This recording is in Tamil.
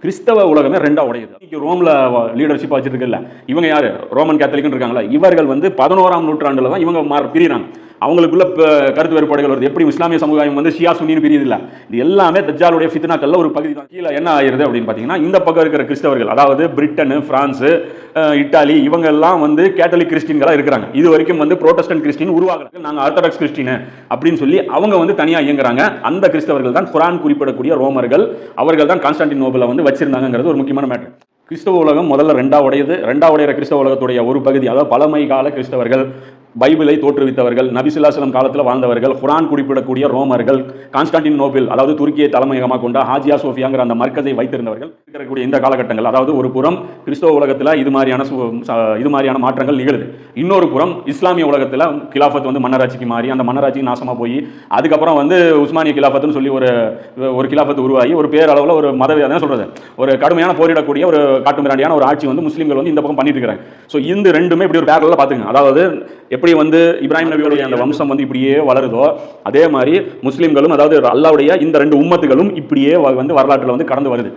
கிறிஸ்தவ உலகமே ரெண்டா உடையுது. இன்னைக்கு ரோம்ல லீடர்ஷிப் வச்சுட்டு இருக்குல்ல, இவங்க யாரு? ரோமன் கேத்தலிக்னு இருக்காங்களா, இவர்கள் வந்து 11ஆம் நூற்றாண்டுல தான் இவங்க பிரிகிறாங்க. அவங்களுக்குள்ள கருத்து வேறுபாடுகள் வருது. எப்படி இஸ்லாமிய சமுதாயம் வந்து ஷியா சுன்னின்னு பிரியுது இல்ல, இது எல்லாமே தஜ்ஜாலுடைய ஃபித்னாக்கள்ல ஒரு பகுதி தான். கீழே என்ன ஆயிருது அப்படின்னு பாத்தீங்கன்னா, இந்த பக்கம் இருக்கிற கிறிஸ்தவர்கள், அதாவது பிரிட்டன், பிரான்ஸ், இத்தாலி, இவங்க எல்லாம் வந்து கேத்தலிக் கிறிஸ்டின்களா இருக்கிறாங்க. இது வரைக்கும் வந்து புரோட்டஸ்டன்ட் கிறிஸ்டின் உருவாகல, நாங்க ஆர்த்தடாக்ஸ் கிறிஸ்டின் அப்படின்னு சொல்லி அவங்க வந்து தனியா இயங்குறாங்க. அந்த கிறிஸ்தவர்கள் தான் குர்ஆன் குறிப்பிடக்கூடிய ரோமர்கள், அவர்கள் தான் கான்ஸ்டான்டினோபிளை வந்து வச்சிருந்தாங்கிறது ஒரு முக்கியமான மேட்டர். கிறிஸ்தவ உலகம் முதல்ல ரெண்டா உடையுது. ரெண்டா உடையிற கிறிஸ்தவ உலகத்துடைய ஒரு பகுதி, அதாவது பழமை கால கிறிஸ்தவர்கள், பைபிளை தோற்றுவித்தவர்கள், நபி ஸல்லல்லாஹு அலைஹி வஸல்லம் காலத்தில் வாழ்ந்தவர்கள், குர்ஆன் குறிப்பிடக்கூடிய ரோமர்கள், கான்ஸ்டான்டினோபிள் அதாவது துருக்கியை தலைமையகமாக கொண்ட ஹாஜியா சோஃபியாங்கிற அந்த மர்க்கஸை வைத்திருந்தவர்கள் இருக்கக்கூடிய இந்த காலகட்டங்கள், அதாவது ஒரு புறம் கிறிஸ்தவ உலகத்தில் இது மாதிரியான மாற்றங்கள் நிகழுது. இன்னொரு புறம் இஸ்லாமிய உலகத்தில் கிலாஃபத் வந்து மன்னராட்சிக்கு மாறி அந்த மன்னராட்சி நாசமாக போய் அதுக்கப்புறம் வந்து உஸ்மானிய கிலாஃபத்துன்னு சொல்லி ஒரு கிலாஃபத் உருவாகி ஒரு பேரளவில் ஒரு மதம் சொல்றது ஒரு கடுமையான போரிடக்கூடிய ஒரு காட்டுமிராண்டியான ஒரு ஆட்சி வந்து முஸ்லீம்கள் வந்து இந்த பக்கம் பண்ணிட்டு இருக்கிறாங்க. ஸோ இந்த ரெண்டுமே இப்படி ஒரு பேரலில் பார்த்துங்க. அதாவது எப்படி வந்து இப்ராஹிம் நபியுடைய அந்த வம்சம் வந்து இப்படியே வளருதோ, அதே மாதிரி முஸ்லீம்களும், அதாவது அல்லாஹ்வுடைய இந்த ரெண்டு உம்மத்துகளும் இப்படியே வந்து வரலாற்றில் வந்து கடந்து வருது.